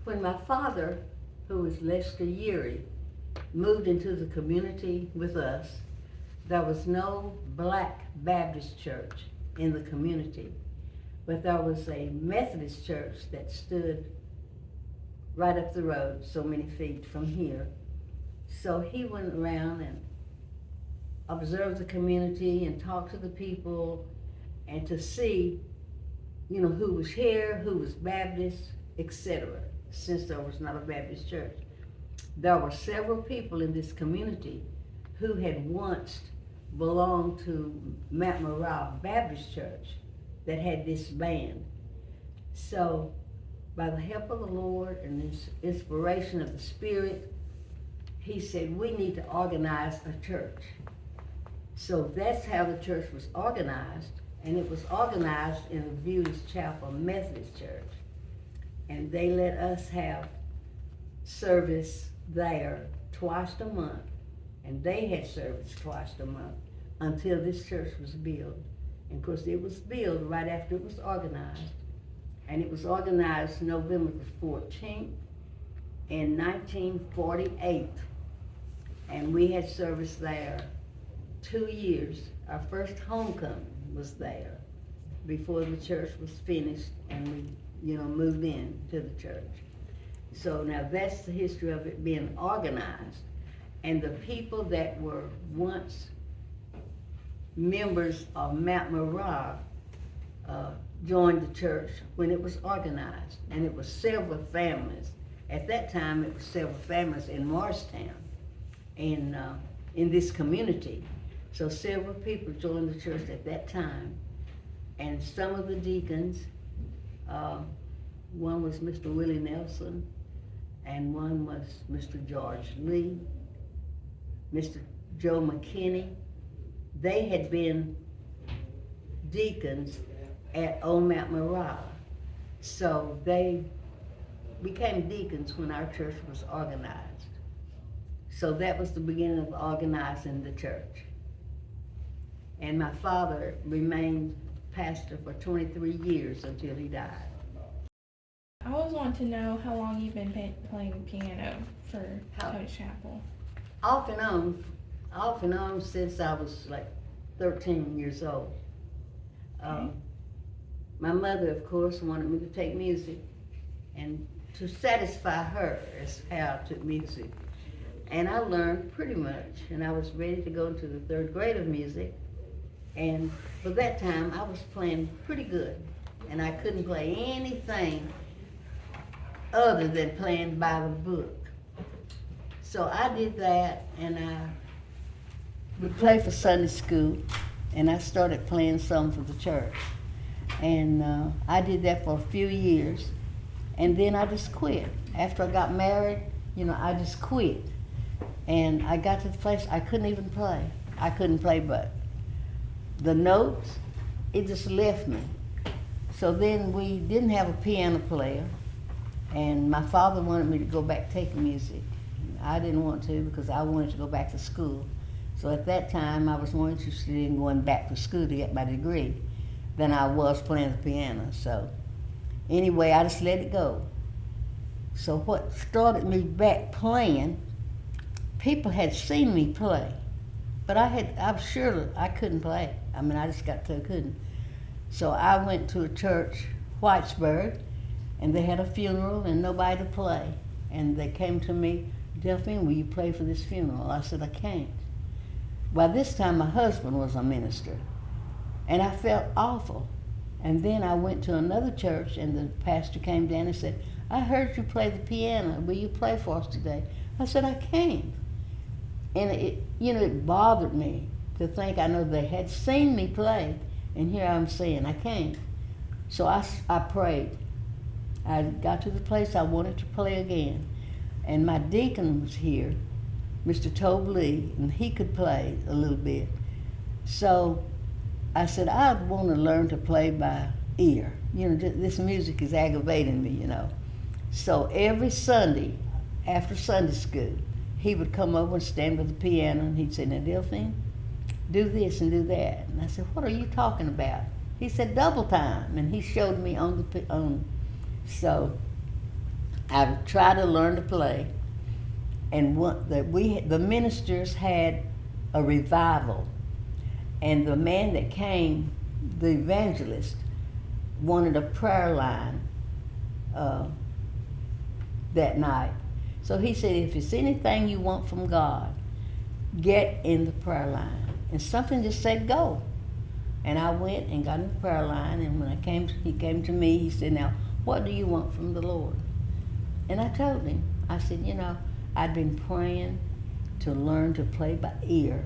When my father, who was Lester Yeary, moved into the community with us, there was no black Baptist church in the community, but there was a Methodist church that stood right up the road, so many feet from here. So he went around and observed the community and talked to the people and to see, who was here, who was Baptist, etc., since there was not a Baptist church. There were several people in this community who had once belonged to Mount Moriah Baptist Church that had this band. So by the help of the Lord and this inspiration of the Spirit, he said, we need to organize a church. So that's how the church was organized, and it was organized in the Beauty's Chapel Methodist Church. And they let us have service there twice a month, and they had service twice a month until this church was built. And of course, it was built right after it was organized. And it was organized November the 14th in 1948. And we had service there 2 years. Our first homecoming was there before the church was finished and we, moved in to the church. So now that's the history of it being organized. And the people that were once members of Mount Moriah joined the church when it was organized, and it was several families. At that time, it was several families in Morristown, in this community. So several people joined the church at that time, and some of the deacons, one was Mr. Willie Nelson, and one was Mr. George Lee, Mr. Joe McKinney. They had been deacons at Old Mount Moriah. So they became deacons when our church was organized. So that was the beginning of organizing the church. And my father remained pastor for 23 years until he died. I always want to know how long you've been playing piano for Toney Chapel. Off and on since I was like 13 years old. My mother, of course, wanted me to take music, and to satisfy her is how I took music. And I learned pretty much, and I was ready to go into the 3rd grade of music. And for that time, I was playing pretty good, and I couldn't play anything other than playing by the book. So I did that, and I would play for Sunday school, and I started playing some for the church. And I did that for a few years, and then I just quit. After I got married, I just quit. And I got to the place I couldn't even play. I couldn't play but the notes, it just left me. So then we didn't have a piano player, and my father wanted me to go back taking music. I didn't want to because I wanted to go back to school. So at that time, I was more interested in going back to school to get my degree than I was playing the piano. So anyway, I just let it go. So what started me back playing, people had seen me play, but I was sure I couldn't play. I just got to couldn't. So I went to a church, Whitesburg, and they had a funeral and nobody to play. And they came to me, Delphine, will you play for this funeral? I said, I can't. By this time, my husband was a minister, and I felt awful. And then I went to another church, and the pastor came down and said, I heard you play the piano. Will you play for us today? I said, I can't. And it bothered me to think, I know they had seen me play, and here I'm saying I can't. So I prayed. I got to the place I wanted to play again, and my deacon was here, Mr. Tobe Lee, and he could play a little bit. So I said, I want to learn to play by ear. This music is aggravating me, So every Sunday, after Sunday school, he would come over and stand by the piano, and he'd say, now, Delphine, do this and do that. And I said, what are you talking about? He said, double time, and he showed me on the. So I tried to learn to play, and the ministers had a revival, and the man that came, the evangelist, wanted a prayer line that night. So he said, if it's anything you want from God, get in the prayer line. And something just said go. And I went and got in the prayer line, and when he came to me, he said, now, what do you want from the Lord? And I told him, I said, I'd been praying to learn to play by ear.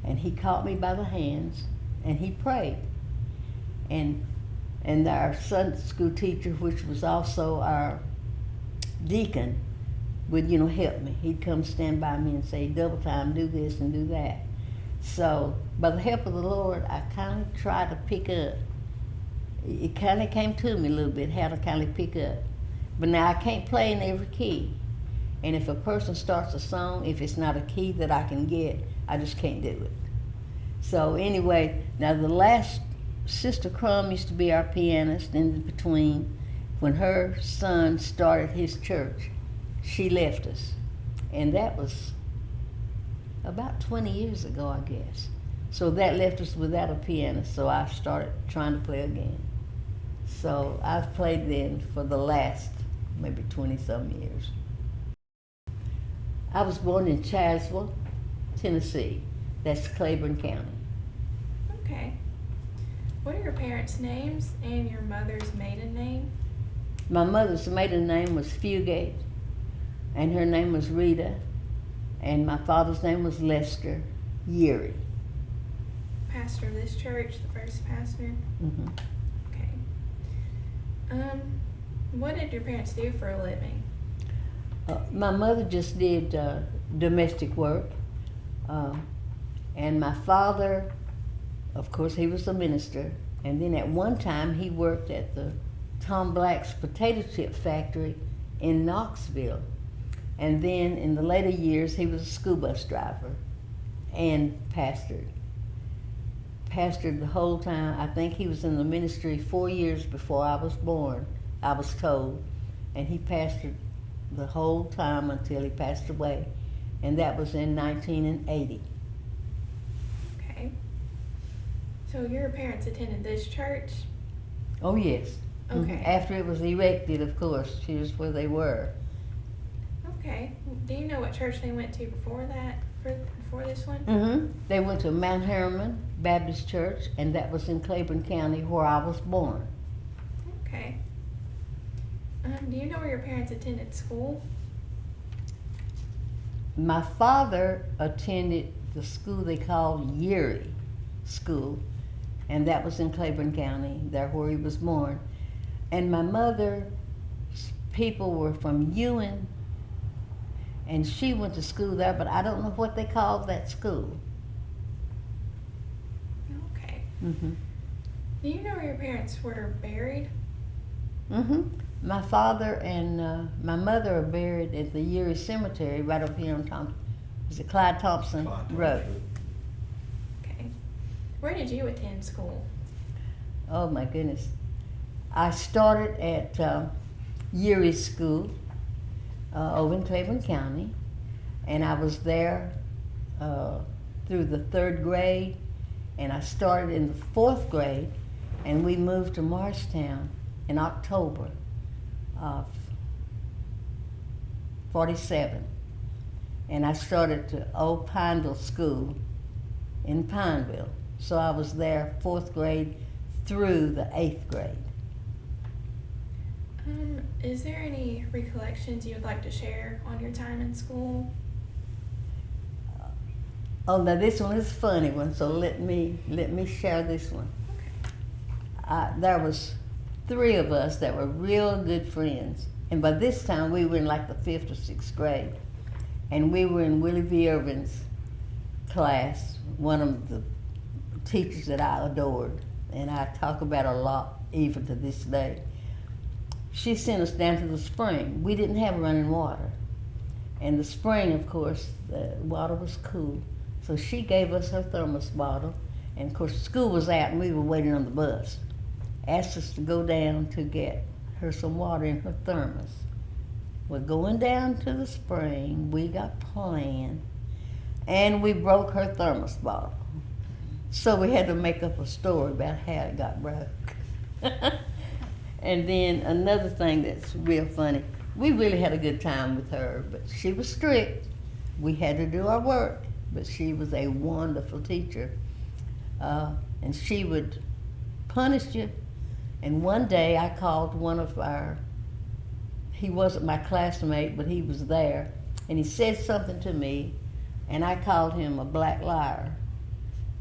And he caught me by the hands, and he prayed. And our Sunday school teacher, which was also our deacon, would, help me. He'd come stand by me and say, double time, do this and do that. So, by the help of the Lord, I kind of tried to pick up. It kind of came to me a little bit, how to kind of pick up. But now I can't play in every key. And if a person starts a song, if it's not a key that I can get, I just can't do it. So anyway, now the last, Sister Crum used to be our pianist in between. When her son started his church, she left us. And that was about 20 years ago, I guess. So that left us without a pianist, so I started trying to play again. So I've played then for the last maybe 20-some years. I was born in Chaswell, Tennessee. That's Claiborne County. Okay. What are your parents' names and your mother's maiden name? My mother's maiden name was Fugate, and her name was Rita, and my father's name was Lester Yeary. Pastor of this church, the first pastor? Mm-hmm. Okay. What did your parents do for a living? My mother just did domestic work, and my father, of course, he was a minister, and then at one time he worked at the Tom Black's potato chip factory in Knoxville, and then in the later years he was a school bus driver and pastored the whole time. I think he was in the ministry 4 years before I was born, I was told, and he pastored the whole time until he passed away, and that was in 1980. Okay. So your parents attended this church? Oh yes. Okay. After it was erected, of course, here's where they were. Okay. Do you know what church they went to before that, before this one? Mm-hmm. They went to Mount Hermon Baptist Church, and that was in Claiborne County, where I was born. Okay. Do you know where your parents attended school? My father attended the school they called Yeary School, and that was in Claiborne County, there where he was born. And my mother's people were from Ewan, and she went to school there, but I don't know what they called that school. Okay. Mm-hmm. Do you know where your parents were buried? Mm-hmm. My father and my mother are buried at the Yeary Cemetery right up here on Clyde Thompson Road. Okay. Where did you attend school? Oh my goodness. I started at Yeary School over in Claiborne County, and I was there through the 3rd grade, and I started in the 4th grade, and we moved to Morristown in October of 47. And I started to Old Pineville School in Pineville. So I was there 4th grade through the 8th grade. Is there any recollections you would like to share on your time in school? Oh, now this one is a funny one, so let me share this one. Okay. There was 3 of us that were real good friends, and by this time we were in like the 5th or 6th grade, and we were in Willie V. Irvin's class, one of the teachers that I adored, and I talk about a lot even to this day. She sent us down to the spring. We didn't have running water, and the spring, of course, the water was cool, so she gave us her thermos bottle, and of course school was out and we were waiting on the bus. Asked us to go down to get her some water in her thermos. We're going down to the spring. We got planned, and we broke her thermos bottle. So we had to make up a story about how it got broke. And then another thing that's real funny, we really had a good time with her, but she was strict. We had to do our work, but she was a wonderful teacher. And she would punish you. And one day I called one of he wasn't my classmate, but he was there, and he said something to me, and I called him a black liar.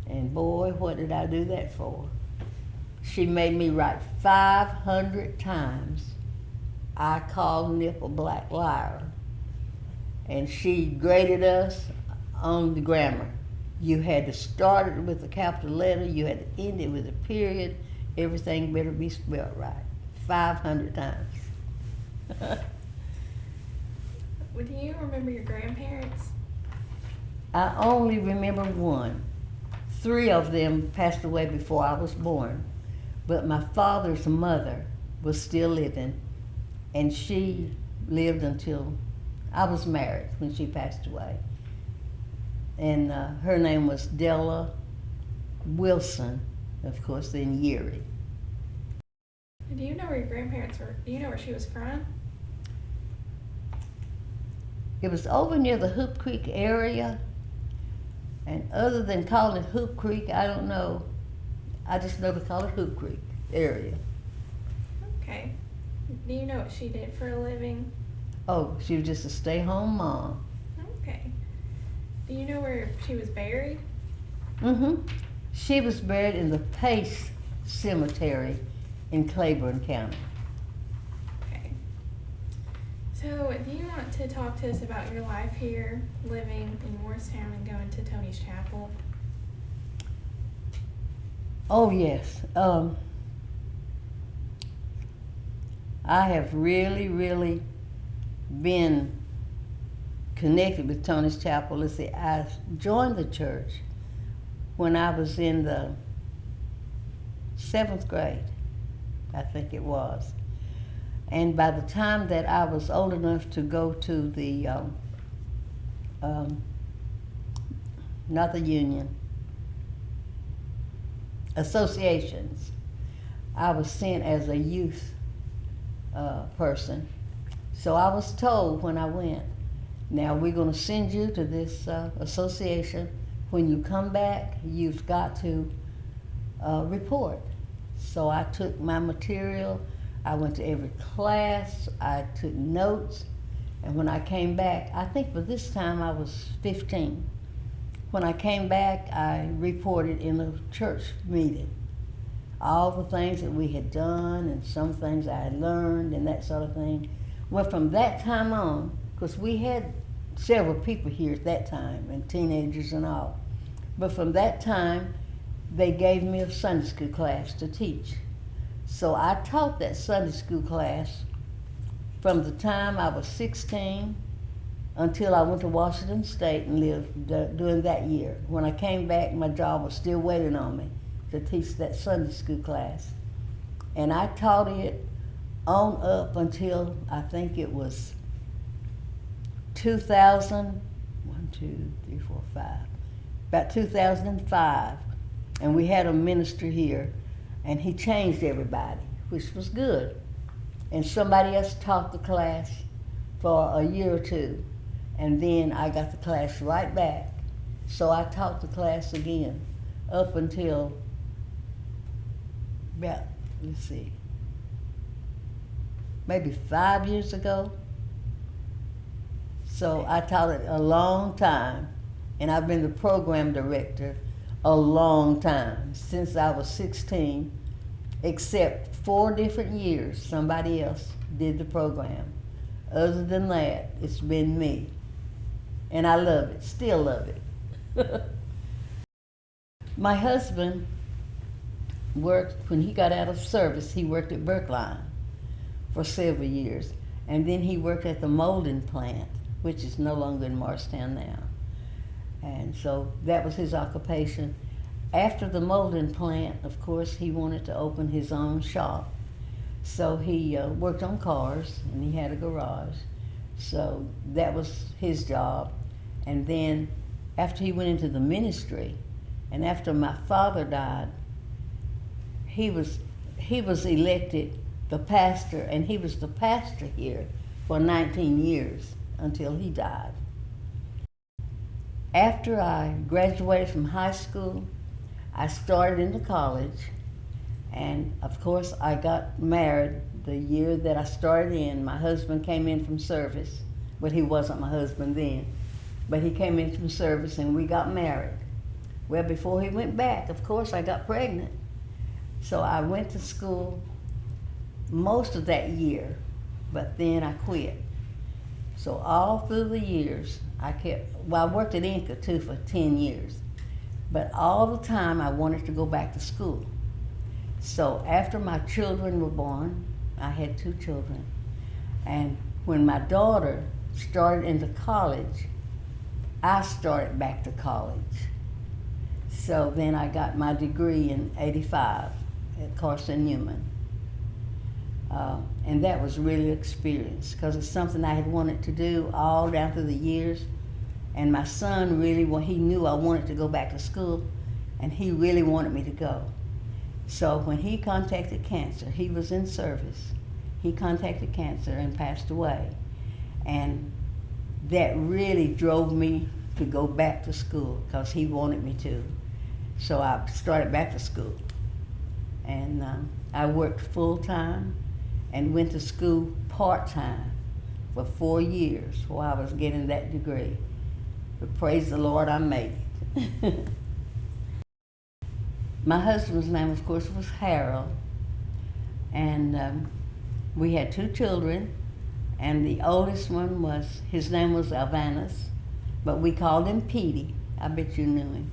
And boy, what did I do that for? She made me write 500 times, I called Nip a black liar. And she graded us on the grammar. You had to start it with a capital letter, you had to end it with a period, everything better be spelled right. 500 times. Do you remember your grandparents? I only remember one. 3 of them passed away before I was born, but my father's mother was still living, and she lived until I was married when she passed away. And her name was Della Wilson, of course, then Yeary. Do you know where your grandparents were? Do you know where she was from? It was over near the Hoop Creek area, and other than calling it Hoop Creek, I don't know. I just know to call it Hoop Creek area. Okay. Do you know what she did for a living? Oh, she was just a stay-home mom. Okay. Do you know where she was buried? Mm-hmm. She was buried in the Pace Cemetery in Claiborne County. Okay. So, do you want to talk to us about your life here, living in Morristown and going to Toney's Chapel? Oh, yes. I have really been connected with Toney's Chapel. Let's see, I joined the church when I was in the 7th grade, I think it was. And by the time that I was old enough to go to the, not the union, associations, I was sent as a youth person. So I was told when I went, now we're going to send you to this association. When you come back, you've got to report. So I took my material, I went to every class, I took notes, and when I came back, I think for this time I was 15. When I came back, I reported in a church meeting all the things that we had done and some things I had learned and that sort of thing. Well, from that time on, because we had several people here at that time, and teenagers and all, but from that time, they gave me a Sunday school class to teach. So I taught that Sunday school class from the time I was 16 until I went to Washington State and lived during that year. When I came back, my job was still waiting on me to teach that Sunday school class. And I taught it on up until I think it was about 2005. And we had a minister here, and he changed everybody, which was good. And somebody else taught the class for a year or two, and then I got the class right back. So I taught the class again up until about, let's see, maybe 5 years ago. So I taught it a long time, and I've been the program director a long time, since I was 16, except 4 different years somebody else did the program. Other than that, it's been me. And I love it, still love it. My husband worked, when he got out of service, he worked at Brookline for several years. And then he worked at the molding plant, which is no longer in Morristown now. And so that was his occupation. After the molding plant, of course, he wanted to open his own shop. So he worked on cars, and he had a garage. So that was his job. And then after he went into the ministry, and after my father died, he was elected the pastor, and he was the pastor here for 19 years until he died. After I graduated from high school, I started into college, and of course I got married the year that I started in. My husband came in from service, but he wasn't my husband then, but he came in from service and we got married. Well, before he went back, of course, I got pregnant. So I went to school most of that year, but then I quit. So all through the years, I worked at Inca too for 10 years, but all the time I wanted to go back to school. So after my children were born, I had 2 children, and when my daughter started into college, I started back to college. So then I got my degree in '85 at Carson Newman. And that was really an experience because it's something I had wanted to do all down through the years. And my son really, he knew I wanted to go back to school, and he really wanted me to go. So when he contacted cancer, he was in service. He contacted cancer and passed away. And that really drove me to go back to school because he wanted me to. So I started back to school. And I worked full-time and went to school part-time for 4 years while I was getting that degree. But praise the Lord, I made it. My husband's name, of course, was Harold, and we had 2 children, and the oldest one his name was Alvanus, but we called him Petey. I bet you knew him.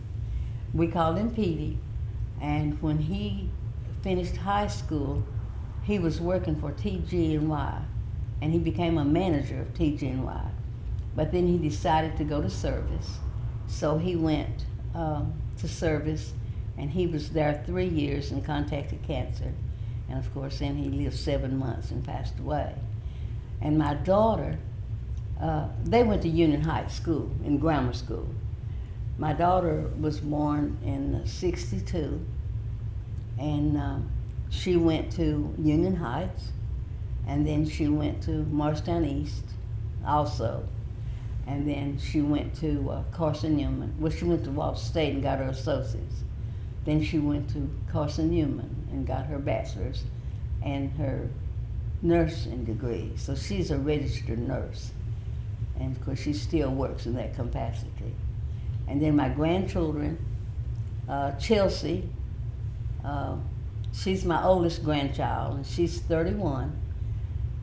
We called him Petey, and when he finished high school, he was working for TG&Y, and he became a manager of TG&Y. But then he decided to go to service, so he went to service, and he was there 3 years and contacted cancer. And of course, then he lived 7 months and passed away. And my daughter, they went to Union Heights School, in grammar school. My daughter was born in '62, and she went to Union Heights, and then she went to Morristown East also. And then she went to Carson Newman. Well, she went to Walsh State and got her associates. Then she went to Carson Newman and got her bachelor's and her nursing degree. So she's a registered nurse. And of course, she still works in that capacity. And then my grandchildren, Chelsea, she's my oldest grandchild, and she's 31.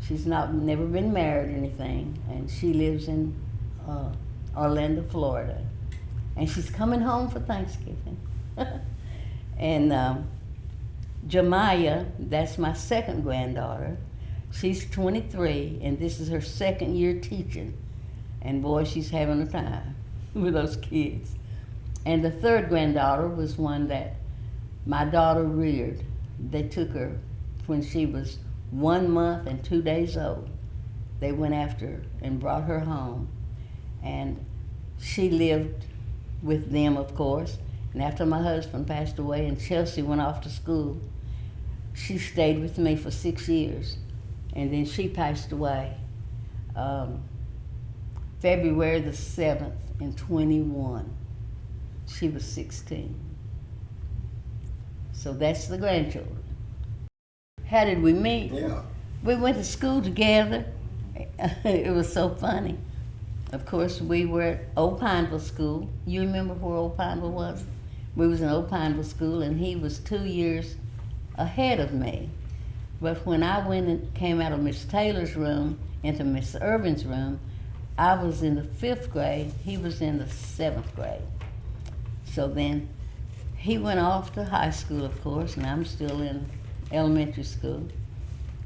She's never been married or anything, and she lives in Orlando, Florida. And she's coming home for Thanksgiving. And Jemiah, that's my second granddaughter. She's 23, and this is her 2nd year teaching. And boy, she's having a time with those kids. And the 3rd granddaughter was one that my daughter reared. They took her when she was 1 month and 2 days old. They went after her and brought her home. And she lived with them, of course. And after my husband passed away and Chelsea went off to school, she stayed with me for 6 years. And then she passed away February the 7th in 21. She was 16. So that's the grandchildren. How did we meet? Yeah. We went to school together. It was so funny. Of course, we were at Old Pineville School. You remember where Old Pineville was? We was in Old Pineville School, and he was 2 years ahead of me. But when I went and came out of Miss Taylor's room into Miss Irvin's room, I was in the 5th grade. He was in the 7th grade. So then he went off to high school, of course, and I'm still in elementary school.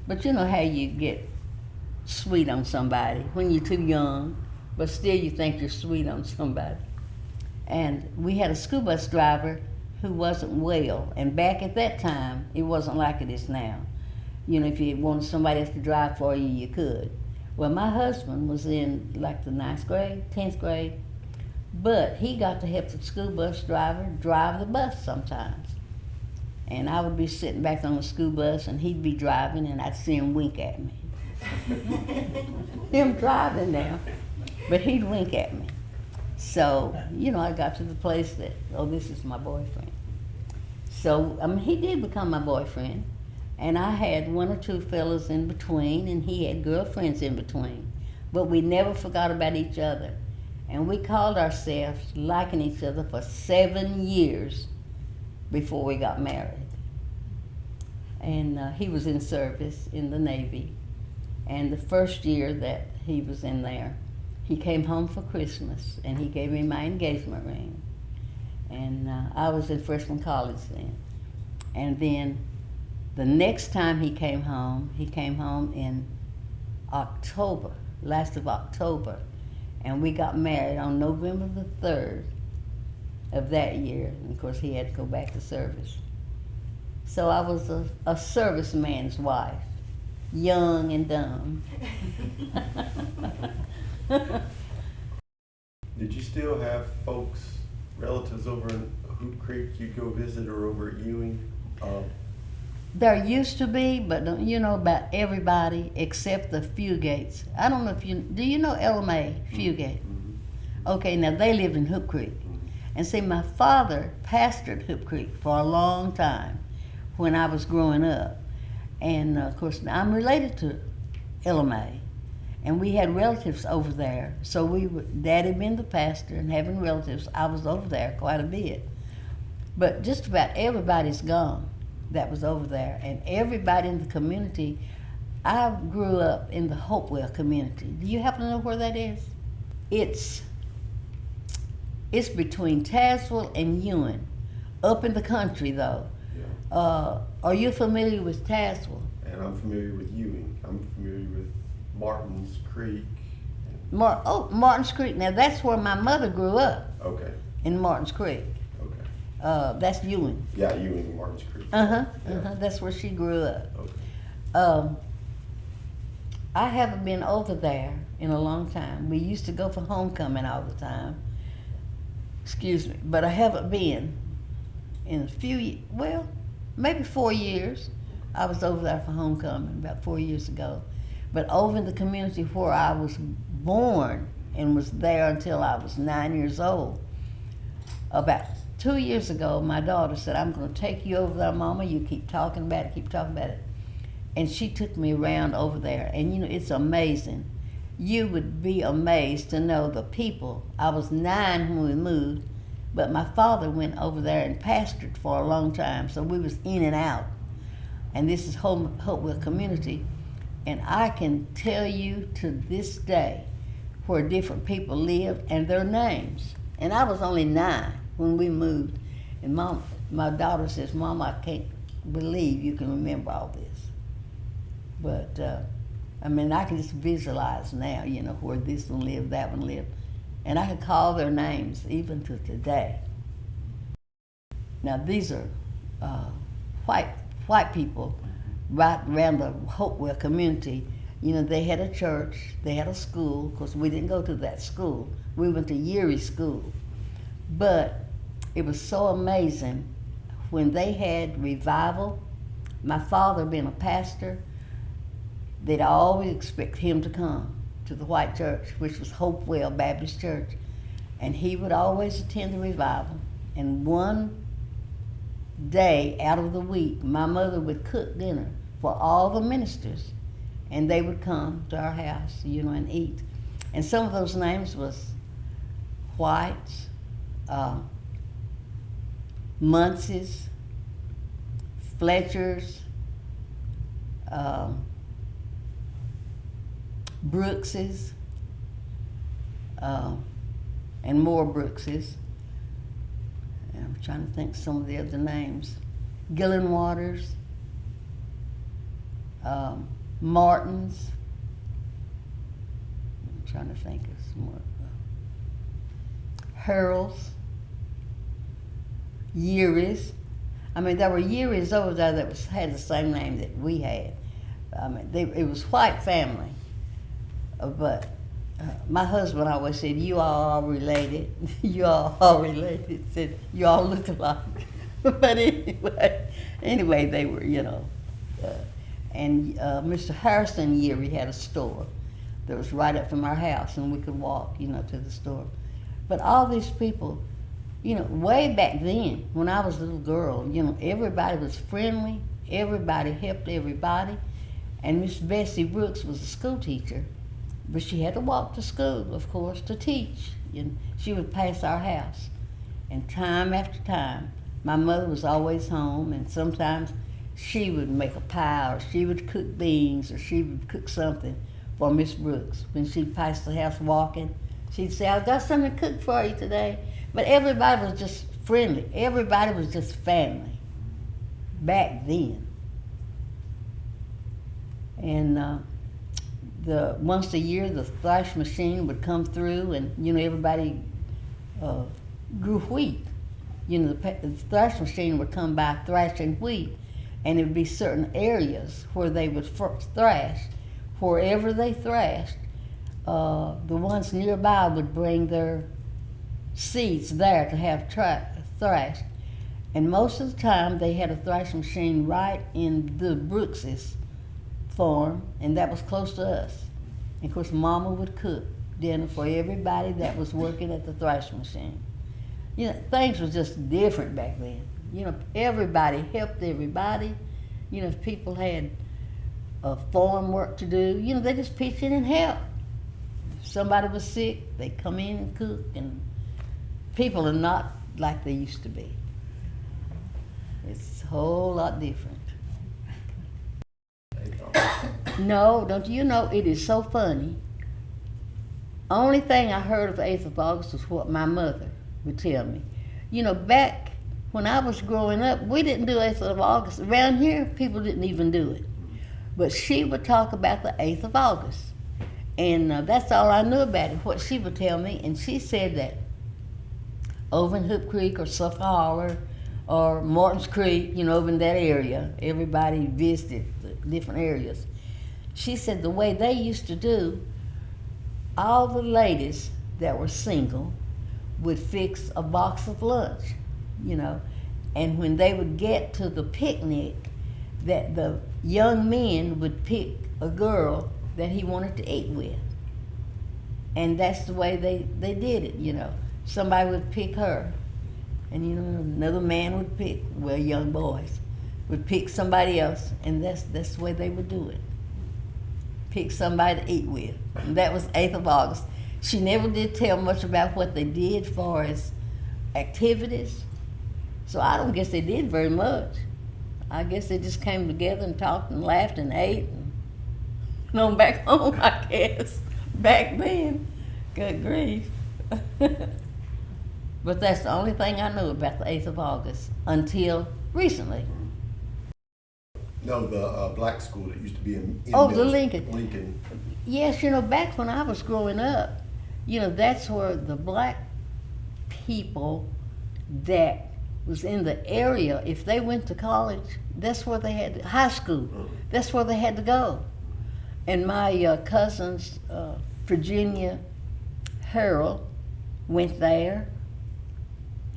But you know how you get sweet on somebody when you're too young, but still you think you're sweet on somebody. And we had a school bus driver who wasn't well, and back at that time, it wasn't like it is now. You know, if you wanted somebody else to drive for you, you could. Well, my husband was in like the 9th grade, 10th grade, but he got to help the school bus driver drive the bus sometimes. And I would be sitting back on the school bus and he'd be driving and I'd see him wink at me. Him driving now, but he'd wink at me. So, you know, I got to the place that, oh, this is my boyfriend. So, I mean, he did become my boyfriend. And I had 1 or 2 fellas in between, and he had girlfriends in between. But we never forgot about each other. And we called ourselves liking each other for 7 years before we got married. And he was in service in the Navy. And the first year that he was in there, he came home for Christmas, and he gave me my engagement ring. And I was in freshman college then. And then the next time he came home in October, last of October, and we got married on November the 3rd of that year. And of course, he had to go back to service. So I was a serviceman's wife, young and dumb. Did you still have folks, relatives over in Hoop Creek you'd go visit, or over at Ewing? There used to be, but don't you know about everybody except the Fugates. I don't know if do you know Ella Mae Fugate? Mm-hmm. Okay, now they lived in Hoop Creek. And see, my father pastored Hoop Creek for a long time when I was growing up. And of course, I'm related to Ella Mae. And we had relatives over there. So Daddy being the pastor and having relatives, I was over there quite a bit. But just about everybody's gone that was over there. And everybody in the community, I grew up in the Hopewell community. Do you happen to know where that is? It's between Tazewell and Ewing, up in the country though. Yeah. Are you familiar with Tazewell? And I'm familiar with Ewing. I'm familiar with Martin's Creek. Martin's Creek. Now that's where my mother grew up. Okay. In Martin's Creek. Okay. That's Ewing. Yeah, Ewing and Martin's Creek. Yeah. Yeah. That's where she grew up. Okay. I haven't been over there in a long time. We used to go for homecoming all the time. Excuse me, but I haven't been in a few, well, maybe 4 years. I was over there for homecoming about 4 years ago. But over in the community where I was born and was there until I was 9 years old, about 2 years ago, my daughter said, I'm going to take you over there, Mama. You keep talking about it. And she took me around over there. And you know, it's amazing. You would be amazed to know the people. I was 9 when we moved, but my father went over there and pastored for a long time, so we was in and out. And this is Hopewell community. And I can tell you to this day where different people lived and their names. And I was only 9 when we moved. And my daughter says, Mom, I can't believe you can remember all this. But, I mean, I can just visualize now, you know, where this one lived, that one lived. And I can call their names even to today. Now, these are white people right around the Hopewell community. You know, they had a church, they had a school. Of course, we didn't go to that school. We went to Yeary School. But it was so amazing when they had revival. My father being a pastor, they'd always expect him to come to the white church, which was Hopewell Baptist Church. And he would always attend the revival. And one day out of the week, my mother would cook dinner for all the ministers. And they would come to our house, you know, and eat. And some of those names was Whites, Muncys, Fletchers, Brookses, and more Brookses. And I'm trying to think some of the other names. Gillen Waters, Martins. I'm trying to think of some more. Hurls, Yearys. I mean, there were Yearys over there that had the same name that we had. I mean, it was white family. But my husband always said, you all are related. You all are related. Said, you all look alike. But anyway, they were, and Mr. Harrison Yeary had a store that was right up from our house, and we could walk, to the store. But all these people, way back then, when I was a little girl, everybody was friendly, everybody helped everybody, and Miss Bessie Brooks was a school teacher, but she had to walk to school, of course, to teach, and she would pass our house. And time after time, my mother was always home, and sometimes she would make a pie, or she would cook beans, or she would cook something for Miss Brooks. When she'd pass the house walking, she'd say, I've got something to cook for you today. But everybody was just friendly. Everybody was just family back then. And once a year, the thrash machine would come through, and everybody grew wheat. The thrash machine would come by thrashing wheat, and it would be certain areas where they would thrash. Wherever they thrashed, the ones nearby would bring their seeds there to have thrashed. And most of the time, they had a thrash machine right in the Brookses' farm, and that was close to us. And of course, Mama would cook dinner for everybody that was working at the thrash machine. Things were just different back then. Everybody helped everybody. If people had farm work to do, they just pitch in and help. If somebody was sick, they'd come in and cook, and people are not like they used to be. It's a whole lot different. No, don't you know, it is so funny. Only thing I heard of the 8th of August was what my mother would tell me. Back when I was growing up, we didn't do 8th of August. Around here, people didn't even do it. But she would talk about the 8th of August. And that's all I knew about it, what she would tell me. And she said that over in Hoop Creek or Sulphur Hollow or Martin's Creek, over in that area, everybody visited the different areas. She said the way they used to do, all the ladies that were single would fix a box of lunch, and when they would get to the picnic, that the young men would pick a girl that he wanted to eat with. And that's the way they did it, Somebody would pick her, and another man would pick, young boys would pick somebody else, and that's the way they would do it. Pick somebody to eat with. And that was 8th of August. She never did tell much about what they did as far as activities. So I don't guess they did very much. I guess they just came together and talked and laughed and ate and went on back home, I guess, back then. Good grief. But that's the only thing I knew about the 8th of August until recently. No, the black school that used to be in the Lincoln. Lincoln. Yes, back when I was growing up, that's where the black people that was in the area, if they went to college, that's where they had high school. That's where they had to go. And my cousins, Virginia Harold, went there.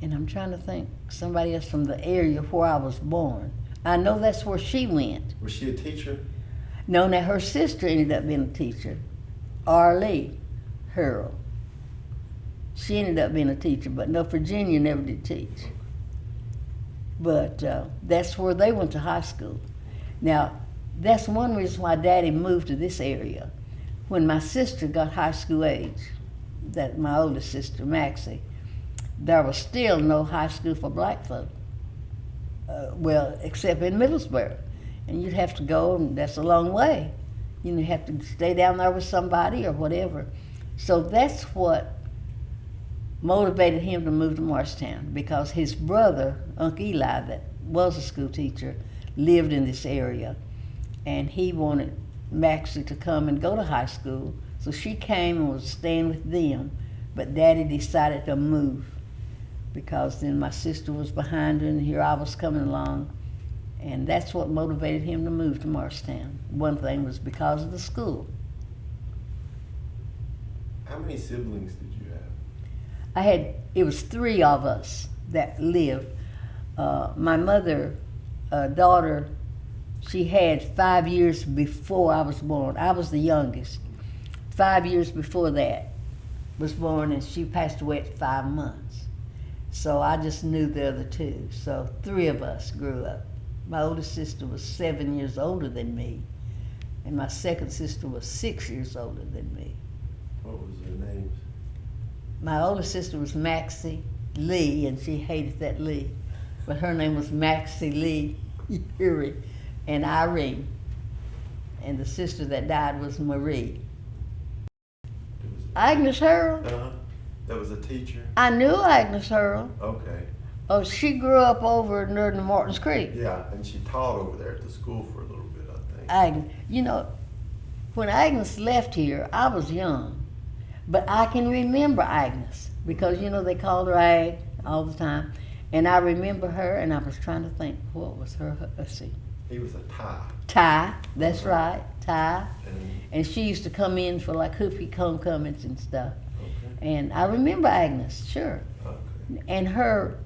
And I'm trying to think, somebody else from the area where I was born. I know that's where she went. Was she a teacher? No, now her sister ended up being a teacher, Arlie Harold. She ended up being a teacher, but no, Virginia never did teach. But that's where they went to high school. Now, that's one reason why Daddy moved to this area. When my sister got high school age, that my oldest sister, Maxie, there was still no high school for black folk. Except in Middlesboro. And you'd have to go, and that's a long way. You have to stay down there with somebody or whatever. So that's what motivated him to move to Morristown, because his brother, Uncle Eli, that was a school teacher, lived in this area. And he wanted Maxie to come and go to high school. So she came and was staying with them. But Daddy decided to move, because then my sister was behind her and here I was coming along. And that's what motivated him to move to Morristown. One thing was because of the school. How many siblings did you have? It was 3 of us that lived. My mother, daughter, she had 5 years before I was born. I was the youngest. 5 years before that was born, and she passed away at 5 months. So I just knew the other 2. So 3 of us grew up. My oldest sister was 7 years older than me, and my second sister was 6 years older than me. What was their names? My older sister was Maxie Lee, and she hated that Lee, but her name was Maxie Lee Yeary, and Irene. And the sister that died was Marie. Agnes Harold? That was a teacher? I knew Agnes Harold. Okay. Oh, she grew up over near the Martins Creek. Yeah, and she taught over there at the school for a little bit, I think. Agnes, you know, when Agnes left here, I was young, but I can remember Agnes because, you know, they called her Ag all the time. And I remember her, and I was trying to think, what was her, let's see. He was a Ty. Ty, that's right, Ty. And, And she used to come in for like hoopy homecomings and stuff. okay. And I remember Agnes, sure. Okay. And her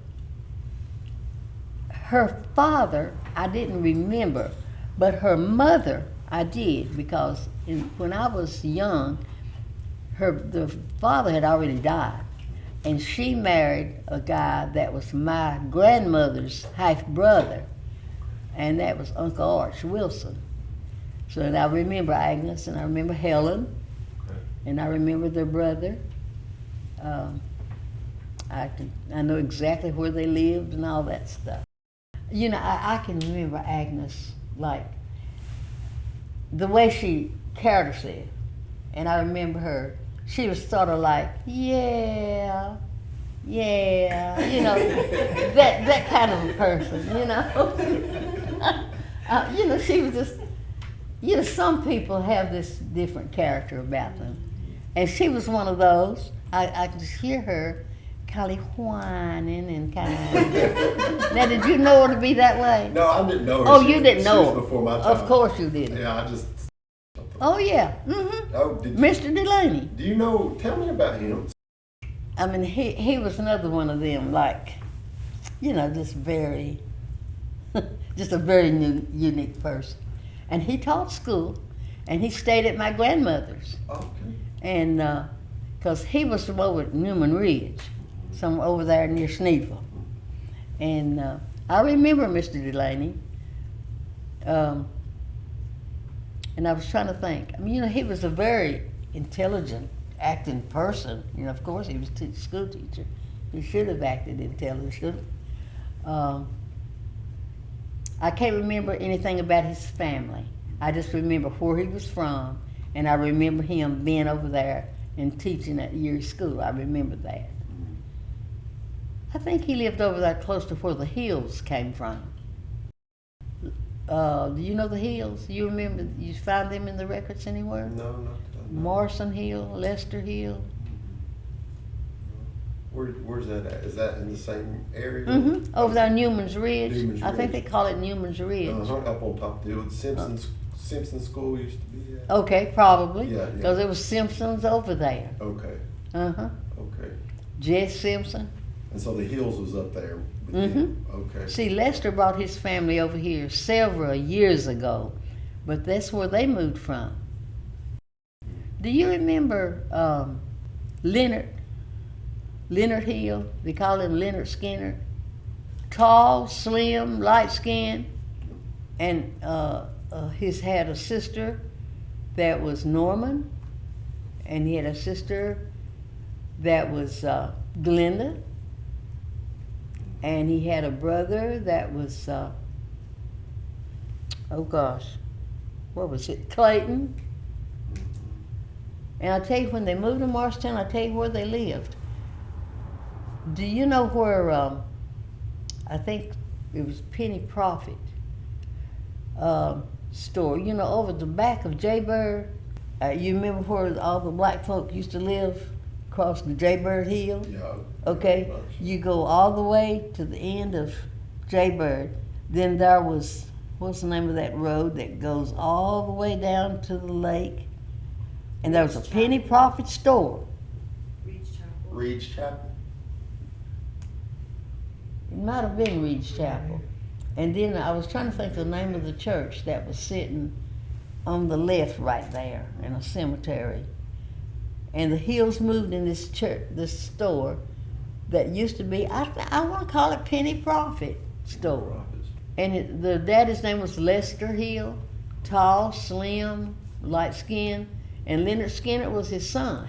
father, I didn't remember, but her mother, I did, because when I was young, the father had already died, and she married a guy that was my grandmother's half brother, and that was Uncle Arch Wilson. So and I remember Agnes, and I remember Helen, Okay. and I remember their brother. I know exactly where they lived and all that stuff. You know, I can remember Agnes, like, the way she carried herself. And I remember her, she was sort of like, yeah, you know, that kind of a person, you know. You know, she was just, you know, some people have this different character about them. And she was one of those. I could just hear her kind of whining and kind of. Now, did you know her to be that way? No, I didn't know her. Oh, you didn't know She her. was before my time. Of course you didn't. Yeah, I just. Oh, yeah. Mm-hmm. Oh, did you, Mr. Delaney. do you know, tell me about him. I mean, he was another one of them, like, you know, just a very unique person. And he taught school, and he stayed at my grandmother's. Okay. And, because he was from over at Newman Ridge, some over there near Sneeville. And I remember Mr. Delaney. And I was trying to think. I mean, you know, he was a very intelligent, acting person. You know, of course, he was a school teacher. He should have acted intelligent. I can't remember anything about his family. I just remember where he was from, and I remember him being over there and teaching at Yeary School. I remember that. I think he lived over there close to where the Hills came from. Do you know the Hills? You remember, you find them in the records anywhere? No, not that I know. Morrison Hill, Lester Hill. Where's that at? Is that in the same area? Mm-hmm. Over there, Newman's Ridge. Newman's I think they Ridge. call it Newman's Ridge. Up on top of the old Simpson School used to be at. Okay, probably. Yeah, yeah. Because there was Simpsons over there. Okay, Uh-huh. okay. Jess Simpson. And so the Hills was up there. with Mm-hmm. them. Okay. See, Lester brought his family over here several years ago, but that's where they moved from. Do you remember Leonard Hill? They call him Leonard Skinner. Tall, slim, light skinned, and he's had a sister that was Norman, and he had a sister that was Glenda. And he had a brother that was, oh gosh, what was it, Clayton? And I tell you, when they moved to Marshtown, I tell you where they lived. Do you know where, I think it was Penny Profit store, you know, over the back of Jaybird? You remember where all the black folk used to live, across the Jaybird Hill? Yeah. Okay, you go all the way to the end of Jaybird. Then there was, what's the name of that road that goes all the way down to the lake? And there was a Penny Profit store. Reed's Chapel? It might have been Reed's Chapel. And then I was trying to think of the name of the church that was sitting on the left right there in a cemetery. And the Hills moved in this church, this store that used to be, I want to call it Penny Profit store. And the daddy's name was Lester Hill, tall, slim, light skinned, and Leonard Skinner was his son.